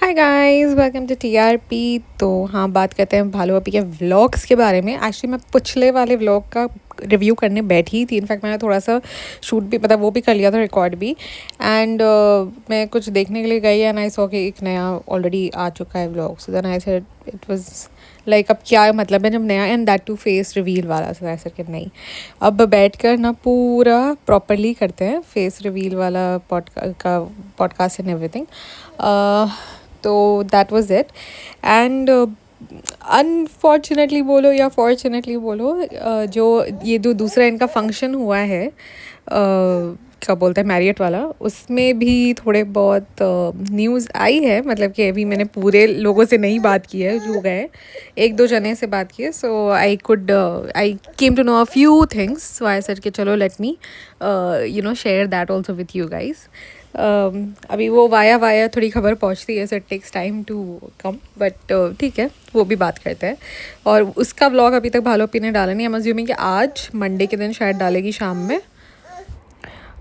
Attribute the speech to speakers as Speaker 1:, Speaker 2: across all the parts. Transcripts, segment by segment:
Speaker 1: Hi guys, welcome to TRP. तो हाँ, बात करते हैं भालू अप्पी के व्लॉग्स के बारे में। एक्चुअली मैं पिछले वाले व्लॉग का रिव्यू करने बैठी थी। इनफैक्ट मैंने थोड़ा सा शूट भी मतलब वो भी कर लिया था, रिकॉर्ड भी। एंड मैं कुछ देखने के लिए गई एंड आई सॉ कि एक नया ऑलरेडी आ चुका है vlog. So then I said it was like अब क्या मतलब है जब नया, and that to face reveal वाला। सो ऐसा कि नहीं, अब बैठ कर ना पूरा प्रॉपरली करते हैं फेस रिवील वाला पॉडकास्ट एंड एवरीथिंग। तो that was it. And unfortunately बोलो या फॉर्चुनेटली बोलो, जो ये जो दूसरा इनका फंक्शन हुआ है, क्या बोलते हैं, मैरियट वाला, उसमें भी थोड़े बहुत न्यूज़ आई है। मतलब कि अभी मैंने पूरे लोगों से नहीं बात की है जो गए, एक दो जने से बात की है। So I came to know a few things. So I said कि चलो let me share that also with you guys. अभी वो वाया वाया थोड़ी खबर पहुंचती है, so it takes time to come, but ठीक है, वो भी बात करते हैं। और उसका व्लॉग अभी तक भालो अप्पी ने डाला नहीं। आई एम अज्यूमिंग कि आज मंडे के दिन शायद डालेगी शाम में।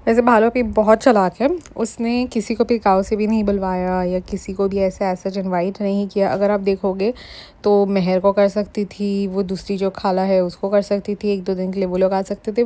Speaker 1: वैसे भालो अप्पी बहुत चालाक है। उसने किसी को भी गाँव से भी नहीं बुलवाया या किसी को भी ऐसे ऐसा इनवाइट नहीं किया। अगर आप देखोगे तो मेहर को कर सकती थी, वो दूसरी जो खाला है उसको कर सकती थी, एक दो दिन के लिए वो लोग आ सकते थे,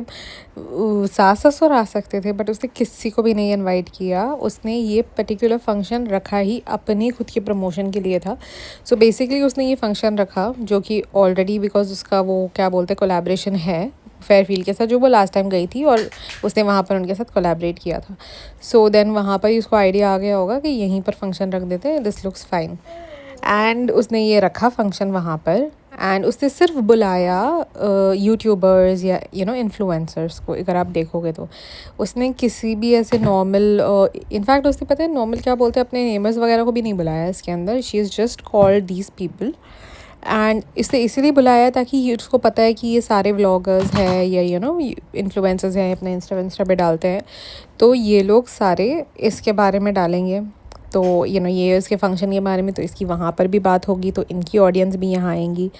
Speaker 1: सास ससुर आ सकते थे, बट उसने किसी को भी नहीं इनवाइट किया। उसने ये पर्टिकुलर फंक्शन रखा ही अपनी खुद के प्रमोशन के लिए था। सो बेसिकली उसने ये फंक्शन रखा जो कि ऑलरेडी बिकॉज उसका वो क्या बोलते हैं कोलैबोरेशन है फेयरफील्ड के साथ, जो वो लास्ट टाइम गई थी और उसने वहाँ पर उनके साथ कोलैबोरेट किया था। सो देन वहाँ पर ही उसको आइडिया आ गया होगा कि यहीं पर फंक्शन रख देते हैं, दिस लुक्स फाइन। एंड उसने ये रखा फंक्शन वहाँ पर। एंड उसने सिर्फ बुलाया यूट्यूबर्स या इन्फ्लुएंसर्स को। अगर आप देखोगे तो उसने किसी भी ऐसे नॉर्मल, इनफैक्ट उसने पता है नॉर्मल क्या बोलते हैं, अपने नेबर्स वगैरह को भी नहीं बुलाया इसके अंदर। She is just called these people. And इसने इसीलिए बुलाया ताकि ये उसको पता है कि ये सारे व्लॉगर्स हैं या इन्फ्लुएंसर्स हैं, अपने इंस्टा पे डालते हैं, तो ये लोग सारे इसके बारे में डालेंगे। तो ये इसके फंक्शन के बारे में, तो इसकी वहाँ पर भी बात होगी, तो इनकी ऑडियंस भी यहाँ आएंगी।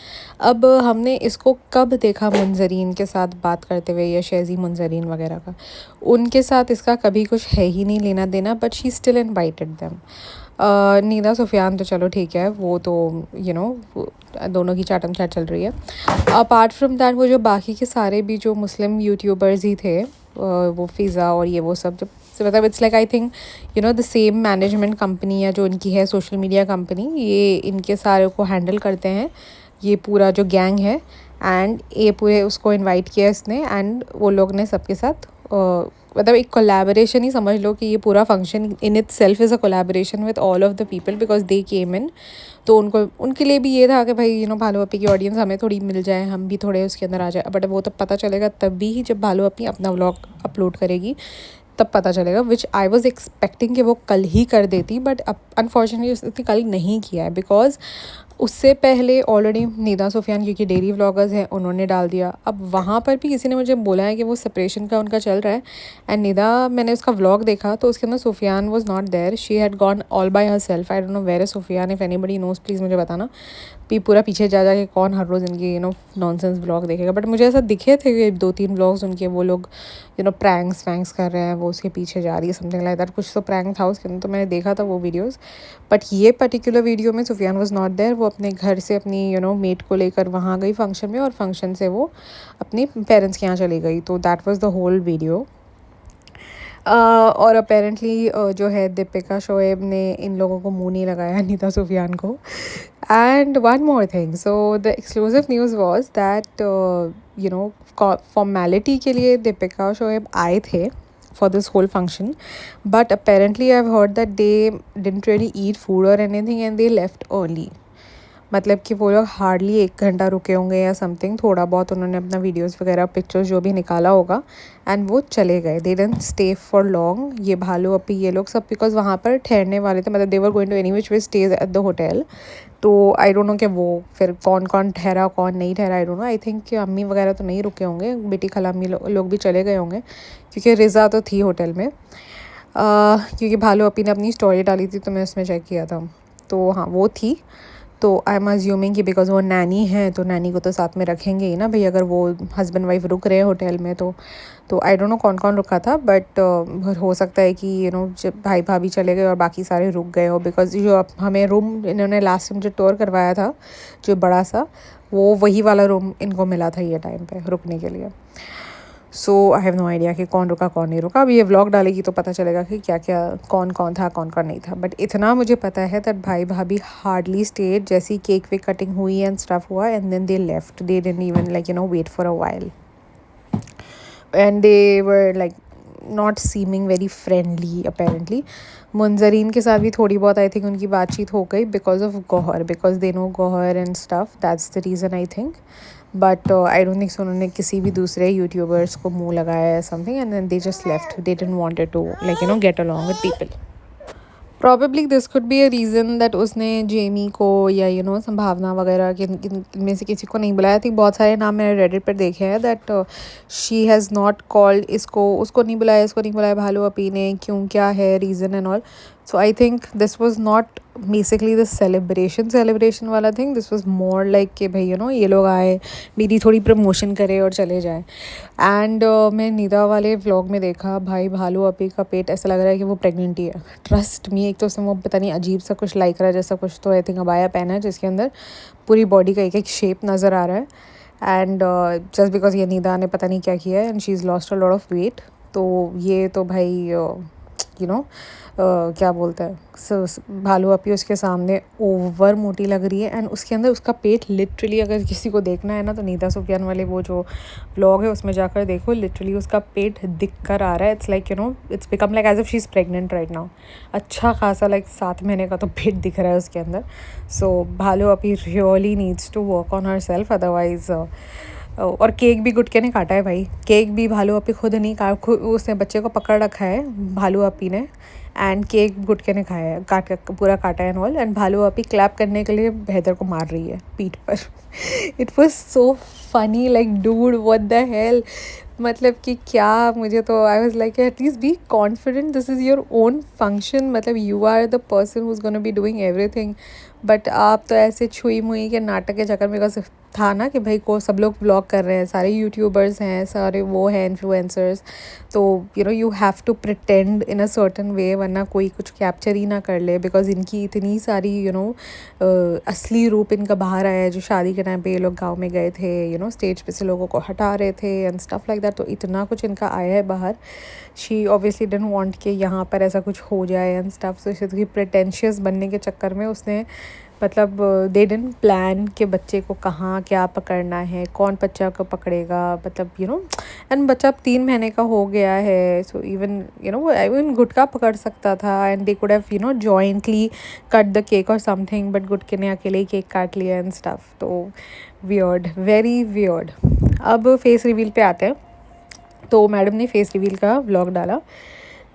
Speaker 1: अब हमने इसको कब देखा मुंजरीन के साथ बात करते हुए, या शेज़ी मुंजरीन वगैरह का, उनके साथ इसका कभी कुछ है ही नहीं लेना देना, but she still invited them. Nida Sufiyan तो चलो ठीक है, वो तो दोनों की चाटम चाट चल रही है। अपार्ट फ्रॉम दैट वो जो बाकी के सारे भी जो मुस्लिम यूट्यूबर्स ही थे, वो फ़िज़ा और ये वो सब, जब मतलब it's like I think the same management company या जो इनकी है सोशल मीडिया कंपनी, ये इनके सारे को हैंडल करते हैं, ये पूरा जो गैंग है। एंड ये पूरे उसको इनवाइट किया इसने, एंड वो लोग ने सबके साथ मतलब एक कोलैबोरेशन ही समझ लो कि ये पूरा function in itself is a collaboration with all of the people because they came in. तो उनको उनके लिए भी ये था कि भाई भालू अप्पी की ऑडियंस हमें थोड़ी मिल जाए, हम भी थोड़े उसके अंदर आ जाए। बट वो तो पता चलेगा तभी ही जब भालू अप्पी अपना व्लॉग अपलोड करेगी, तब पता चलेगा, विच आई वॉज एक्सपेक्टिंग कि वो कल ही कर देती, बट अनफॉर्चुनेटली उसने कल नहीं किया है। बिकॉज उससे पहले ऑलरेडी निदा सुफियान, क्योंकि डेली व्लॉगर्स हैं, उन्होंने डाल दिया। अब वहाँ पर भी किसी ने मुझे बोला है कि वो सेपरेशन का उनका चल रहा है। एंड निदा, मैंने उसका व्लॉग देखा तो उसके अंदर Sufiyan was not there, she had gone all by herself. I don't know where is Sufiyan, if anybody knows please मुझे बताना। पूरा पीछे जा के कौन हर रोज़ इनकी नॉनसेंस व्लॉग देखेगा। बट मुझे ऐसा दिखे थे कि 2-3 व्लॉग्स उनके, वो लोग प्रैंक्स वैंक्स कर रहे हैं, वो उसके पीछे जा रही है, समथिंग लाइक दैट, कुछ तो प्रैंक था उसके अंदर, तो मैंने देखा था वो वीडियोज़। बट ये पर्टिकुलर वीडियो में सुफियान वॉज नॉट देयर। वो अपने घर से अपनी मेट को लेकर वहाँ गई फंक्शन में, और फंक्शन से वो अपने पेरेंट्स के यहाँ चली गई। तो that was the whole video. और अपेरेंटली जो है दीपिका शोएब ने इन लोगों को मुंह नहीं लगाया, नीता सुफियान को। And one more thing, so the exclusive news was that formality के लिए दीपिका शोएब आए थे for this whole function, but apparently I've heard that they didn't really eat food or anything and they left early. मतलब कि वो लोग hardly 1 घंटा रुके होंगे या समथिंग, थोड़ा बहुत उन्होंने अपना वीडियोस वगैरह पिक्चर्स जो भी निकाला होगा, एंड वो चले गए। They didn't stay for long. ये भालू अप्पी ये लोग सब बिकॉज वहाँ पर ठहरने वाले थे, मतलब they were going to any which way stage at the hotel. तो आई डोंट नो कि वो फिर कौन कौन ठहरा कौन नहीं ठहरा, आई डोंट नो। आई थिंक कि अम्मी वगैरह तो नहीं रुके होंगे, बेटी खाला अम्मी लोग भी चले गए होंगे, क्योंकि रिज़ा तो थी होटल में। क्योंकि भालू अप्पी ने अपनी स्टोरी डाली थी तो मैं उसमें चेक किया था, तो हाँ वो थी। तो आई एम अज्यूमिंग कि बिकॉज वो नैनी है तो नैनी को तो साथ में रखेंगे ही ना भाई, अगर वो हस्बैंड वाइफ रुक रहे हैं होटल में तो आई डोंट नो कौन कौन रुका था, बट हो सकता है कि जब भाई भाभी चले गए और बाकी सारे रुक गए हो, बिकॉज जो अब हमें रूम इन्होंने लास्ट टाइम जो टूर करवाया था जो बड़ा सा, वो वही वाला रूम इनको मिला था ये टाइम पे रुकने के लिए। सो आई हैव नो आइडिया कि कौन रुका कौन नहीं रुका। अब ये व्लॉग डालेगी तो पता चलेगा कि क्या क्या कौन कौन था कौन कौन नहीं था, बट इतना मुझे पता है दैट भाई भाभी हार्डली स्टेड, जैसी केक वेक कटिंग हुई एंड स्टफ हुआ and then they left, they didn't even wait for a while and they were not seeming very friendly apparently. Munzareen के साथ भी थोड़ी बहुत आई थिंक उनकी बातचीत हो गई because of Gauhar, because they know Gauhar and stuff, that's the reason I think. But I don't think so उन्होंने किसी भी दूसरे यूट्यूबर्स को मुंह लगाया है something and then they just left, they didn't wanted to get along with people. Probably this could be a reason that उसने Jamie को या संभावना वगैरह के इनमें से किसी को नहीं बुलाया थी। बहुत सारे नाम मैंने रेडिट पर देखे हैं that she has not called, उसको नहीं बुलाया भालू अपी ने, क्यों, क्या है reason and all. So I think this was not basically the celebration वाला thing, this was more like कि भाई ये लोग आए, मेरी थोड़ी प्रमोशन करे और चले जाए। एंड मैं निदा वाले व्लॉग में देखा भाई भालू अपी का पेट ऐसा लग रहा है कि वो प्रेग्नेंट ही है, ट्रस्ट मी। एक तो उसमें वो पता नहीं अजीब सा कुछ लाइक रहा है जैसा कुछ, तो आई थिंक अबाया पहना है जिसके अंदर पूरी बॉडी का एक एक शेप नज़र आ रहा है। एंड जस्ट बिकॉज ये निदा ने पता नहीं क्या किया है and she is lost a lot of weight, तो ये तो भाई क्या बोलते हैं भालू अपी उसके सामने ओवर मोटी लग रही है एंड उसके अंदर उसका पेट लिटरली, अगर किसी को देखना है ना तो नीदा सुफियान वाले वो जो व्लॉग है उसमें जाकर देखो, लिटरली उसका पेट दिख कर आ रहा है। It's like it's become like as if she is pregnant right now. अच्छा खासा 7 महीने का तो पेट दिख रहा है उसके अंदर। So Bhalu Appi really needs to work on herself, otherwise और केक भी गुटके ने काटा है भाई, केक भी भालू अपी खुद नहीं उसने बच्चे को पकड़ रखा है भालू अपी ने, एंड केक गुटके ने खाया है, पूरा काटा है एंड ऑल। एंड भालू अपी क्लैप करने के लिए हैदर को मार रही है पीठ पर। It was so funny, like dude what the hell, मतलब कि क्या, मुझे तो I was like at least be confident, this is your own function, मतलब you are the person who is gonna be doing everything. But आप तो ऐसे छुई मुई के नाटक के चक्कर में, बस था ना कि भाई को सब लोग व्लॉग कर रहे हैं, सारे यूट्यूबर्स हैं, सारे वो हैं इन्फ्लुएंसर्स, तो you have to pretend in a certain way, वरना कोई कुछ कैप्चर ही ना कर ले, बिकॉज इनकी इतनी सारी असली रूप इनका बाहर आया है। जो शादी के टाइम पे ये लोग गांव में गए थे, स्टेज पे से लोगों को हटा रहे थे एंड स्टफ लाइक दैट, तो इतना कुछ इनका आया है बाहर। शी ऑब्वियसली डिडंट वांट कि यहाँ पर ऐसा कुछ हो जाए एंड स्टफ, सो इसलिए प्रिटेंशियस बनने के चक्कर में उसने मतलब दे डिडंट प्लान कि बच्चे को कहाँ क्या पकड़ना है, कौन बच्चा को पकड़ेगा, मतलब एंड बच्चा अब 3 महीने का हो गया है। सो इवन इवन गुटका पकड़ सकता था and they could have jointly cut the cake और समथिंग, बट गुटके ने अकेले ही केक काट लिया एंड स्टफ, तो वियर्ड, वेरी वियर्ड। अब फेस रिवील पे आते हैं। तो मैडम ने फेस रिवील का व्लॉग डाला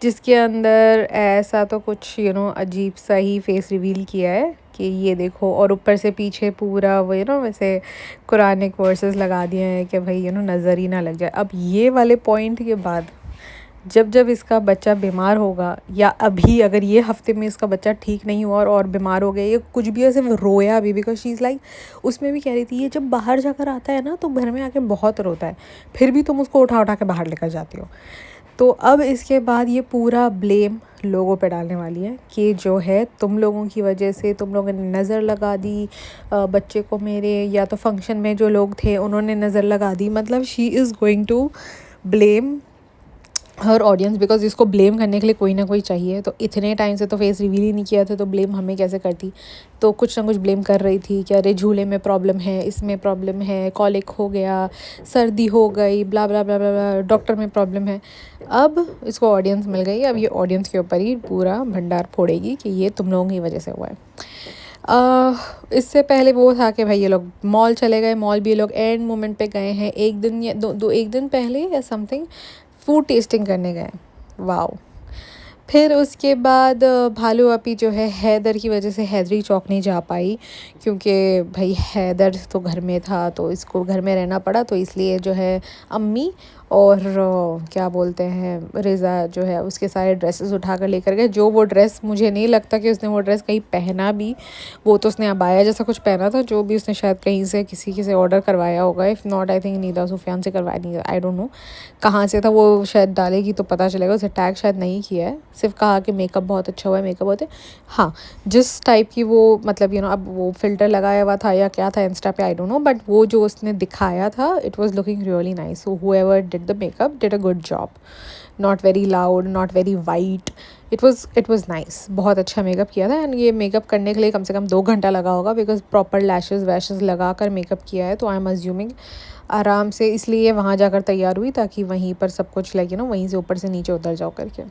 Speaker 1: जिसके अंदर ऐसा तो कुछ अजीब सा ही फेस रिवील किया है कि ये देखो, और ऊपर से पीछे पूरा वो वैसे कुरानिक वर्सेस लगा दिए हैं कि भाई नज़र ही ना लग जाए। अब ये वाले पॉइंट के बाद जब इसका बच्चा बीमार होगा, या अभी अगर ये हफ्ते में इसका बच्चा ठीक नहीं हुआ और बीमार हो गया, ये कुछ भी ऐसे रोया भी, बिकॉज शी इज़ लाइक, उसमें भी कह रही थी ये जब बाहर जाकर आता है ना तो घर में आके बहुत रोता है, फिर भी तुम उसको उठा उठा के बाहर लेकर जाती हो। तो अब इसके बाद ये पूरा ब्लेम लोगों पे डालने वाली है कि जो है तुम लोगों की वजह से, तुम लोगों ने नज़र लगा दी बच्चे को मेरे, या तो फंक्शन में जो लोग थे उन्होंने नज़र लगा दी। मतलब she is going to blame her audience, because इसको ब्लेम करने के लिए कोई ना कोई चाहिए। तो इतने टाइम से तो फेस रिवील ही नहीं किया था, तो ब्लेम हमें कैसे करती, तो कुछ ना कुछ ब्लेम कर रही थी कि अरे झूले में प्रॉब्लम है, इसमें प्रॉब्लम है, कॉलिक हो गया, सर्दी हो गई, ब्ला ब्ला ब्ला ब्ला, डॉक्टर में प्रॉब्लम है। अब इसको ऑडियंस मिल गई, अब ये ऑडियंस के ऊपर ही पूरा भंडार फोड़ेगी कि ये तुम लोगों की वजह से हुआ है। इससे पहले वो था कि भाई ये लोग मॉल चले गए, मॉल भी ये लोग एंड मोमेंट पे गए हैं, एक दिन या एक दिन पहले या समथिंग फूड टेस्टिंग करने गए, वाओ। फिर उसके बाद भालू अपी जो है हैदर की वजह से हैदरी चौक नहीं जा पाई, क्योंकि भाई हैदर तो घर में था तो इसको घर में रहना पड़ा, तो इसलिए जो है अम्मी और क्या बोलते हैं, रिज़ा जो है उसके सारे ड्रेसेस उठा कर लेकर गए। जो वो ड्रेस, मुझे नहीं लगता कि उसने वो ड्रेस कहीं पहना भी, वो तो उसने अबाया जैसा कुछ पहना था, जो भी उसने शायद कहीं से किसी से ऑर्डर करवाया होगा। If not, I think नीदा Sufiyan से करवाया, नहीं, आई डोंट नो कहाँ से था वो, शायद डालेगी तो पता चलेगा। उसे टैग शायद नहीं किया है, सिर्फ कहा कि मेकअप बहुत अच्छा हुआ है, मेकअप बहुत है। हाँ, जिस टाइप की वो, मतलब अब वो फ़िल्टर लगाया हुआ था या क्या था इंस्टा पे, आई डोंट नो, बट वो जो उसने दिखाया था, it was looking really nice. So whoever did the makeup did a good job. Not very loud, not very white, it was nice. बहुत अच्छा मेकअप किया था। एंड ये मेकअप करने के लिए कम से कम 2 घंटा लगा होगा, बिकॉज प्रॉपर लैशेज़ वैशेज़ लगा कर मेकअप किया है। तो आई एम अज्यूमिंग आराम से इसलिए वहाँ जाकर तैयार हुई, ताकि वहीं पर सब कुछ लाइक वहीं से ऊपर से नीचे उतर जाओ करके।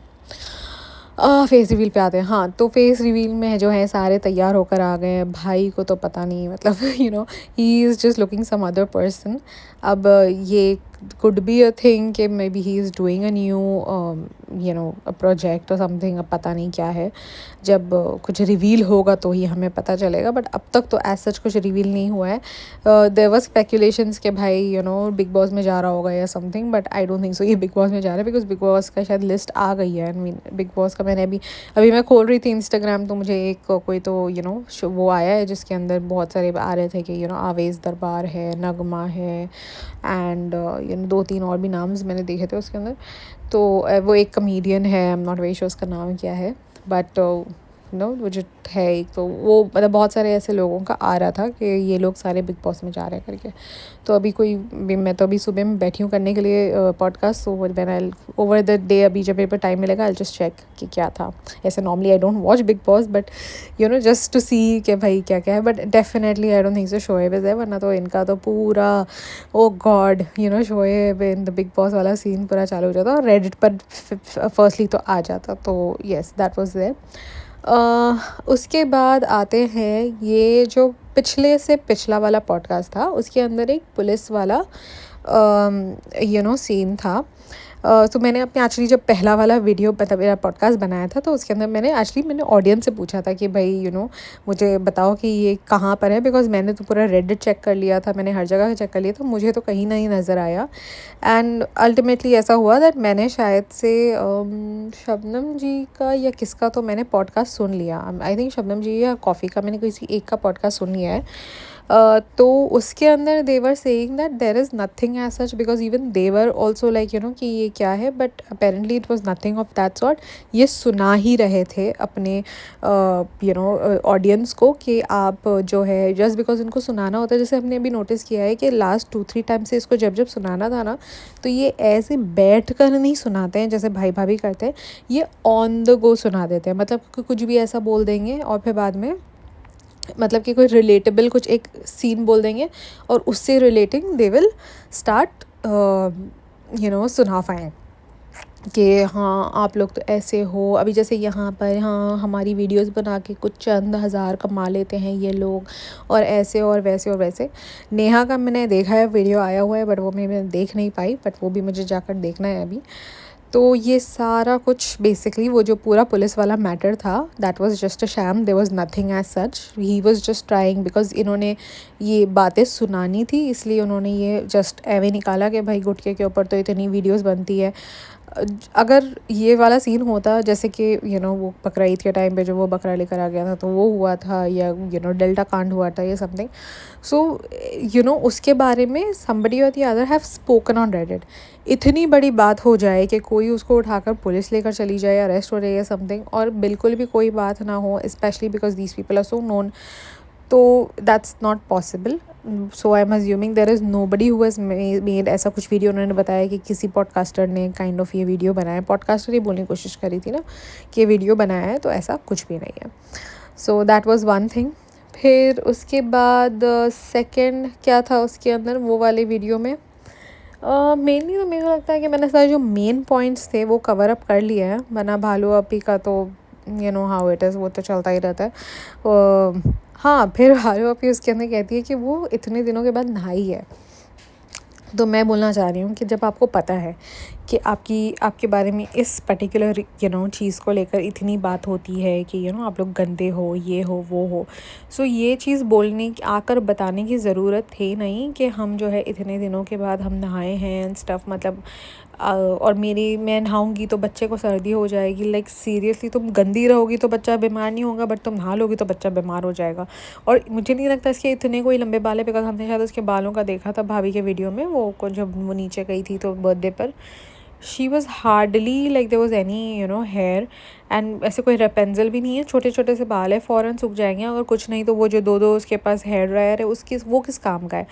Speaker 1: फेस रिवील पे आते हैं। हाँ, तो फेस रिवील में जो है सारे तैयार होकर आ गए हैं। भाई को तो पता नहीं, मतलब he is just looking some other person. अब ये कुड बी अ थिंग कि maybe he is doing a new a project और समथिंग। अब पता नहीं क्या है, जब कुछ रिवील होगा तो ही हमें पता चलेगा। बट अब तक तो एज सच कुछ रिवील नहीं हुआ है। देयर वाज स्पेकुलेशंस कि भाई बिग बॉस में जा रहा होगा या something, but I don't think सो ये बिग बॉस में जा रहा है, बिकॉज बिग बॉस का शायद लिस्ट आ गई है। आई मीन बिग बॉस का मैंने अभी मैं खोल रही थी इंस्टाग्राम, तो मुझे एक कोई तो वो आया है जिसके अंदर बहुत सारे आ रहे थे कि आवेज़ दरबार है, नगमा है, एंड 2-3 और भी नाम्स मैंने देखे थे उसके अंदर। तो वो एक कमेडियन है, I am not very sure उसका नाम क्या है, बट वो जो है एक, तो वो मतलब बहुत सारे ऐसे लोगों का आ रहा था कि ये लोग सारे बिग बॉस में जा रहे हैं करके। तो मैं तो अभी सुबह में बैठी हूँ करने के लिए podcast. So when I over the day, अभी जब मेरे पर टाइम मिलेगा, आई जस्ट चेक कि क्या था। ऐसे normally I don't watch Bigg Boss, but just to see कि भाई क्या क्या है। But definitely I don't think so Shoaib is है, वरना तो इनका तो पूरा oh God Shoaib in the Bigg Boss वाला सीन पूरा चालू हो जाता और रेडिट पर फर्स्टली तो आ जाता। तो येस, दैट वाज देयर। उसके बाद आते हैं, ये जो पिछले से पिछला वाला पॉडकास्ट था, उसके अंदर एक पुलिस वाला सीन था। तो मैंने अपने एक्चुअली जब पहला वाला वीडियो मतलब मेरा पॉडकास्ट बनाया था, तो उसके अंदर मैंने ऑडियंस से पूछा था कि भाई मुझे बताओ कि ये कहाँ पर है, बिकॉज मैंने तो पूरा रेडिट चेक कर लिया था, मैंने हर जगह चेक कर लिया था, मुझे तो कहीं नहीं नज़र आया। एंड अल्टीमेटली ऐसा हुआ दैट मैंने शायद से शबनम जी का या किसका तो मैंने पॉडकास्ट सुन लिया। आई थिंक शबनम जी या कॉफ़ी का मैंने किसी एक का पॉडकास्ट सुन लिया है। तो उसके अंदर they were saying that there is nothing as such, because even they were also like कि ये क्या है, but apparently it was nothing of that sort. ये सुना ही रहे थे अपने ऑडियंस को कि आप जो है जस्ट बिकॉज उनको सुनाना होता है। जैसे हमने अभी नोटिस किया है कि लास्ट 2-3 टाइम से इसको जब जब सुनाना था ना, तो ये ऐसे बैठ कर नहीं सुनाते हैं जैसे भाई भाभी करते हैं, ये ऑन द गो सुना देते हैं। मतलब कुछ भी ऐसा बोल देंगे और फिर बाद में मतलब कि कोई रिलेटेबल कुछ एक सीन बोल देंगे और उससे रिलेटिंग दे विल स्टार्ट सुनाफाएँ कि हाँ आप लोग तो ऐसे हो। अभी जैसे यहाँ पर, हाँ हमारी वीडियोस बना के कुछ चंद हज़ार कमा लेते हैं ये लोग, और ऐसे और वैसे और वैसे। नेहा का मैंने देखा है, वीडियो आया हुआ है, बट वो मैंने देख नहीं पाई, बट वो भी मुझे जाकर देखना है अभी। तो ये सारा कुछ बेसिकली वो जो पूरा पुलिस वाला मैटर था, that was just a sham, there was nothing as such. He was just trying, because इन्होंने ये बातें सुनानी थी, इसलिए उन्होंने ये जस्ट एवे निकाला कि भाई गुटके के ऊपर तो इतनी वीडियोस बनती है। अगर ये वाला सीन होता जैसे कि वो बकरा ईद के टाइम पे जो वो बकरा लेकर आ गया था, तो वो हुआ था, या डेल्टा कांड हुआ था, या समथिंग। सो उसके बारे में somebody or the other have spoken on Reddit। इतनी बड़ी बात हो जाए कि कोई उसको उठाकर पुलिस लेकर चली जाए, अरेस्ट हो रही है समथिंग, और बिल्कुल भी कोई बात ना हो, specially because these people are so known, तो that's not possible. So I am assuming there is nobody who has made ऐसा कुछ वीडियो। उन्होंने बताया कि किसी पॉडकास्टर ने काइंड ऑफ ये वीडियो बनाया, पॉडकास्टर ही बोलने की कोशिश करी थी ना कि ये वीडियो बनाया है, तो ऐसा कुछ भी नहीं है। So that was one thing. फिर उसके बाद सेकंड क्या था उसके अंदर वो वाले वीडियो में, मेनली तो मेरे को लगता है कि मैंने सारे जो मेन पॉइंट्स थे वो कवर अप कर लिया है, वरना भालू अपी का तो हाउ इट इज़, वो तो चलता ही रहता है। हाँ, फिर भालू अपी उसके अंदर कहती है कि वो इतने दिनों के बाद नहाई है। तो मैं बोलना चाह रही हूँ कि जब आपको पता है कि आपके बारे में इस पर्टिकुलर चीज़ को लेकर इतनी बात होती है कि आप लोग गंदे हो, ये हो वो हो, सो ये चीज़ आकर बताने की ज़रूरत थी नहीं कि हम जो है इतने दिनों के बाद हम नहाए हैं एंड स्टफ़, मतलब और मैं नहाऊंगी तो बच्चे को सर्दी हो जाएगी। लाइक सीरियसली, तुम गंदी रहोगी तो बच्चा बीमार नहीं होगा, बट तुम नहा लोगी तो बच्चा बीमार हो जाएगा। और मुझे नहीं लगता इसके इतने कोई लंबे बाल है, बिकॉज हमने शायद उसके बालों का देखा था भाभी के वीडियो में, जब वो नीचे गई थी तो बर्थडे पर she was hardly like there was any hair, and ऐसे कोई रेपेंजल भी नहीं है, छोटे छोटे से बाल है, फ़ौरन सूख जाएंगे अगर कुछ नहीं तो। वो जो दो उसके पास हेयर ड्रायर है उसकी, वो किस काम का है?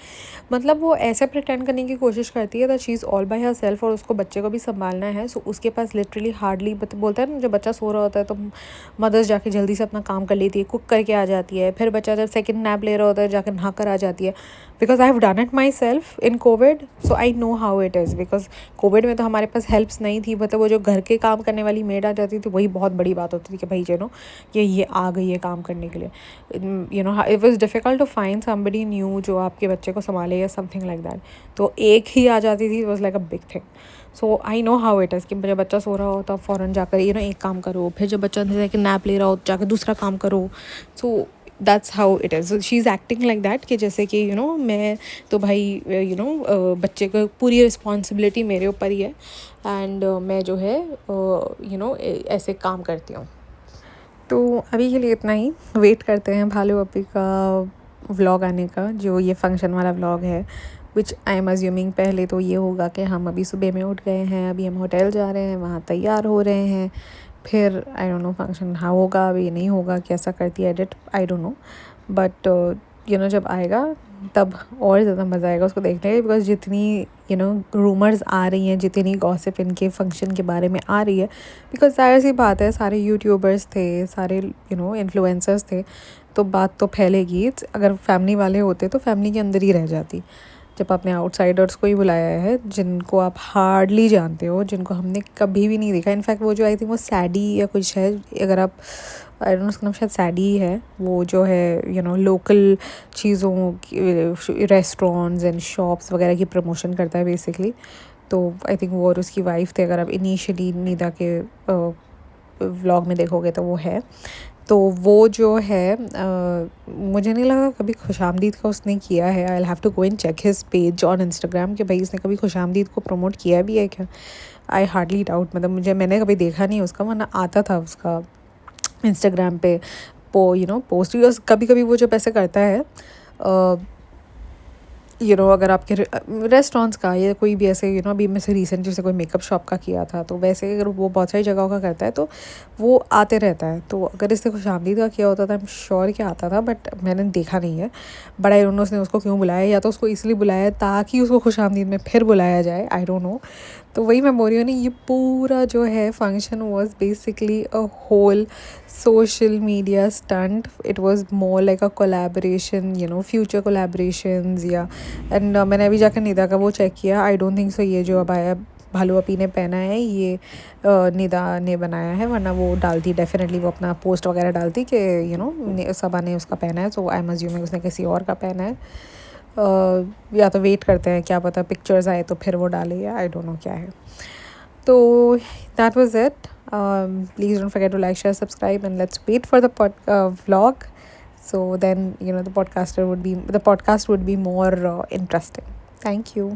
Speaker 1: मतलब वो ऐसे प्रिटेंड करने की कोशिश करती है that she is all by her self, और उसको बच्चे को भी संभालना है। सो उसके पास लिटरली हार्डली, बोलता है ना, जब बच्चा सो रहा होता है तो मदर्स जाके जल्दी से अपना काम कर लेती है, कुक करके आ जाती है, फिर बच्चा जब सेकंड नैप ले रहा होता है जाकर नहा कर आ जाती है। Because I have done it my self in Covid, so I know how it is. Because Covid में तो हमारे पास हेल्प्स नहीं थी, मतलब वो जो घर के काम करने वाली मेड आ जाती थी वही बहुत बड़ी बात होती थी कि भाई ये आ गई है काम करने के लिए। It was difficult to find somebody new जो आपके बच्चे को संभाले या समथिंग लाइक दैट। तो एक ही आ जाती थी, was like a big thing. So I know how it is कि जब बच्चा सो रहा हो तो फ़ौरन जाकर एक काम करो, फिर जब बच्चा नैप ले रहा हो जाकर दूसरा काम करो। So that's how it is. She is acting like that कि जैसे कि मैं तो भाई बच्चे को पूरी रिस्पॉन्सिबिलिटी मेरे ऊपर ही है, एंड मैं जो है ऐसे काम करती हूँ। तो अभी के लिए इतना ही। वेट करते हैं भालू अपी का व्लॉग आने का, जो ये फंक्शन वाला व्लॉग है, विच आई एम अज्यूमिंग पहले तो ये होगा कि हम अभी सुबह में उठ गए हैं, अभी हम होटल जा रहे हैं, वहाँ तैयार हो रहे हैं, फिर आई डोंट नो फंक्शन हाँ होगा अभी नहीं होगा, कैसा करती है edit, I don't no. But जब आएगा तब और ज़्यादा मज़ा आएगा उसको देखने का, बिकॉज जितनी रूमर्स आ रही हैं, जितनी गॉसिप इनके फंक्शन के बारे में आ रही है, बिकॉज जाहिर सी बात है सारे यूट्यूबर्स थे, सारे इन्फ्लुएंसर्स थे, तो बात तो फैलेगी। अगर फैमिली वाले होते तो फैमिली के अंदर ही रह जाती। जब आपने आउटसाइडर्स को ही बुलाया है जिनको आप हार्डली जानते हो, जिनको हमने कभी भी नहीं देखा, इनफैक्ट वो जो आई थिंक वो सैडी या कुछ है, अगर आप आई डोंट नो उसका नाम शायद सैडी ही है, वो जो है लोकल चीज़ों की रेस्टोरेंट्स एंड शॉप्स वगैरह की प्रमोशन करता है बेसिकली। तो आई थिंक वो और उसकी वाइफ थे, अगर आप इनिशियली निदा के व्लॉग में देखोगे तो वो है। तो वो जो है मुझे नहीं लगा कभी खुशामदीद का उसने किया है। I have to go and check his page on Instagram कि भाई इसने कभी खुशामदीद को प्रमोट किया भी है क्या। आई हार्डली डाउट, मतलब मैंने कभी देखा नहीं उसका, वरना आता था उसका इंस्टाग्राम पे पोस्ट। कभी कभी वो जब ऐसे करता है अगर आपके रेस्टोरेंट्स का या कोई भी ऐसे अभी मैं से रिसेंट जैसे कोई मेकअप शॉप का किया था, तो वैसे अगर वो बहुत सारी जगहों का करता है तो वो आते रहता है। तो अगर इसने खुशामदीद का किया होता था, आई एम श्योर कि आता था, बट मैंने देखा नहीं है। बट आई डोंट नो उसने उसको क्यों बुलाया, या तो उसको इसलिए बुलाया ताकि उसको खुशामदीद में फिर बुलाया जाए, आई डोंट नो। तो वही मैं बोल रही हूँ ना, ये पूरा जो है function was basically a whole social media stunt. It was more like a collaboration, future collaborations, या एंड मैंने अभी जाकर निदा का वो चेक किया, आई डोंट थिंक सो ये जो अब आया भालू अपी ने पहना है ये निदा ने बनाया है, वरना वो डालती डेफिनेटली, वो अपना पोस्ट वगैरह डालती कि सबा ने उसका पहना है। सो आई एम अज्यूमिंग उसने किसी और का पहना है। या तो वेट करते हैं, क्या पता पिक्चर्स आए तो फिर वो डाले, या आई डोंट नो क्या है। तो that was it. Please don't forget to like, share, subscribe, and let's wait for the vlog. So then the podcast would be more interesting. Thank you.